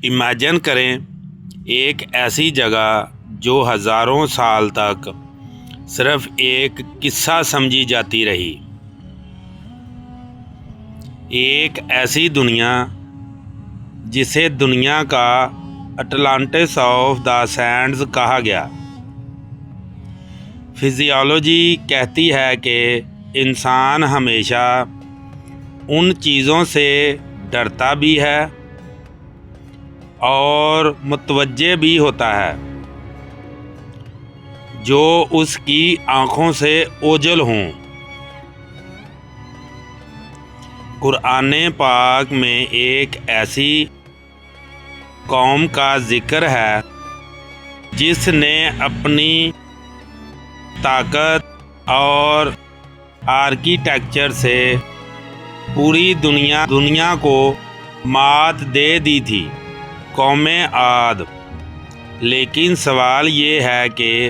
Imagine کریں ایک ایسی جگہ جو ہزاروں سال تک صرف ایک قصہ سمجھی جاتی رہی، ایک ایسی دنیا جسے دنیا کا اٹلانٹس آف دا سینڈز کہا گیا۔ فزیالوجی کہتی ہے کہ انسان ہمیشہ ان چیزوں سے ڈرتا بھی ہے اور متوجہ بھی ہوتا ہے جو اس کی آنکھوں سے اوجھل ہوں۔ قرآن پاک میں ایک ایسی قوم کا ذکر ہے جس نے اپنی طاقت اور آرکیٹیکچر سے پوری دنیا کو مات دے دی تھی، قوم عاد۔ لیکن سوال یہ ہے کہ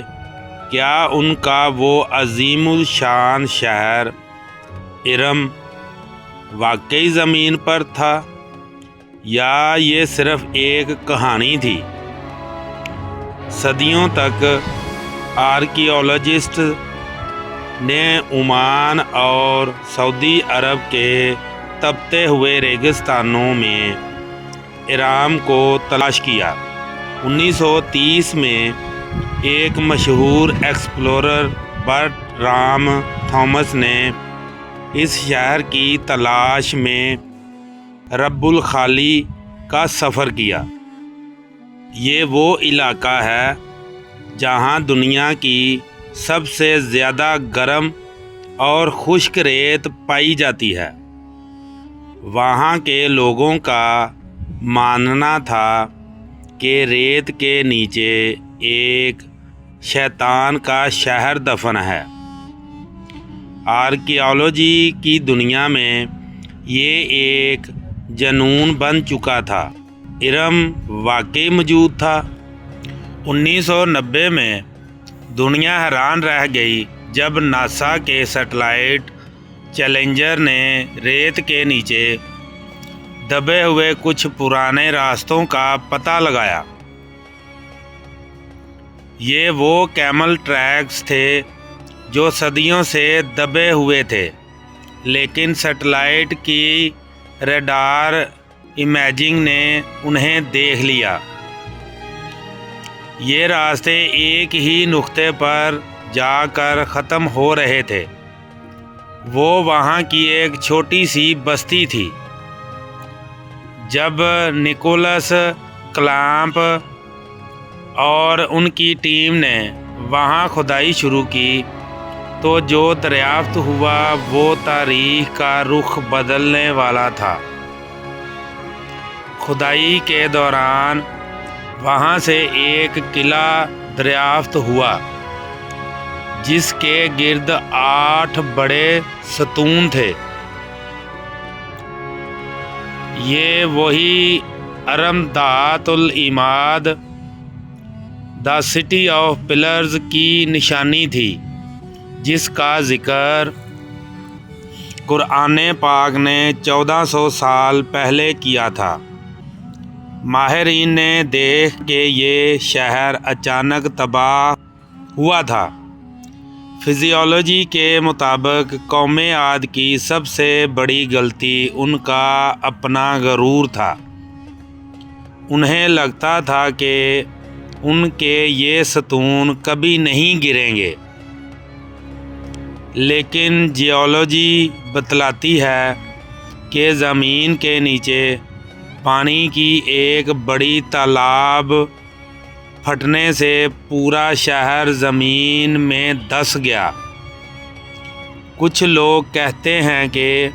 کیا ان کا وہ عظیم الشان شہر ارم واقعی زمین پر تھا یا یہ صرف ایک کہانی تھی؟ صدیوں تک آرکیالوجسٹ نے عمان اور سعودی عرب کے تپتے ہوئے ریگستانوں میں ارام کو تلاش کیا۔ 1930 میں ایک مشہور ایکسپلورر برٹرام تھامس نے اس شہر کی تلاش میں رب الخالی کا سفر کیا۔ یہ وہ علاقہ ہے جہاں دنیا کی سب سے زیادہ گرم اور خشک ریت پائی جاتی ہے۔ وہاں کے لوگوں کا ماننا تھا کہ ریت کے نیچے ایک شیطان کا شہر دفن ہے۔ آرکیالوجی کی دنیا میں یہ ایک جنون بن چکا تھا۔ ارم واقعی موجود تھا۔ 1990 میں دنیا حیران رہ گئی جب ناسا کے سیٹلائٹ چیلنجر نے ریت کے نیچے دبے ہوئے کچھ پرانے راستوں کا پتہ لگایا۔ یہ وہ کیمل ٹریکس تھے جو صدیوں سے دبے ہوئے تھے، لیکن سیٹلائٹ کی ریڈار امیجنگ نے انہیں دیکھ لیا۔ یہ راستے ایک ہی نقطے پر جا کر ختم ہو رہے تھے۔ وہ وہاں کی ایک چھوٹی سی بستی تھی۔ جب نکولس کلامپ اور ان کی ٹیم نے وہاں کھدائی شروع کی تو جو دریافت ہوا وہ تاریخ کا رخ بدلنے والا تھا۔ کھدائی کے دوران وہاں سے ایک قلعہ دریافت ہوا جس کے گرد 8 بڑے ستون تھے۔ یہ وہی ارم ذات العماد، دا سٹی آف پلرز کی نشانی تھی جس کا ذکر قرآن پاک نے 1400 سال پہلے کیا تھا۔ ماہرین نے دیکھ کہ یہ شہر اچانک تباہ ہوا تھا۔ فزیالوجی کے مطابق قوم عاد کی سب سے بڑی غلطی ان کا اپنا غرور تھا۔ انہیں لگتا تھا کہ ان کے یہ ستون کبھی نہیں گریں گے، لیکن جیولوجی بتلاتی ہے کہ زمین کے نیچے پانی کی ایک بڑی تالاب پھٹنے سے پورا شہر زمین میں دھس گیا۔ کچھ لوگ کہتے ہیں کہ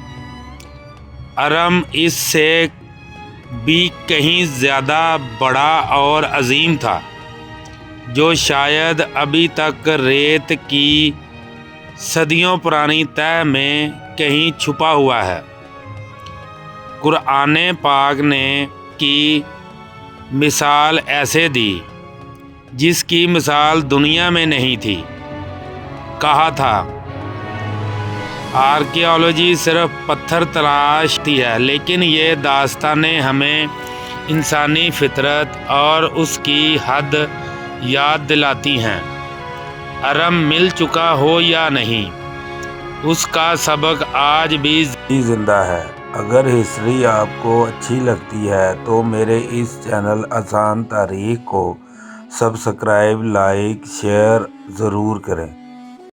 ارم اس سے بھی کہیں زیادہ بڑا اور عظیم تھا، جو شاید ابھی تک ریت کی صدیوں پرانی تہہ میں کہیں چھپا ہوا ہے۔ قرآن پاک نے کی مثال ایسے دی جس کی مثال دنیا میں نہیں تھی۔ کہا تھا آرکیالوجی صرف پتھر تلاشتی ہے، لیکن یہ داستانیں ہمیں انسانی فطرت اور اس کی حد یاد دلاتی ہیں۔ ارم مل چکا ہو یا نہیں، اس کا سبق آج بھی زندہ ہے۔ اگر ہسٹری آپ کو اچھی لگتی ہے تو میرے اس چینل آسان تاریخ کو سبسکرائب، لائک، شیئر ضرور کریں۔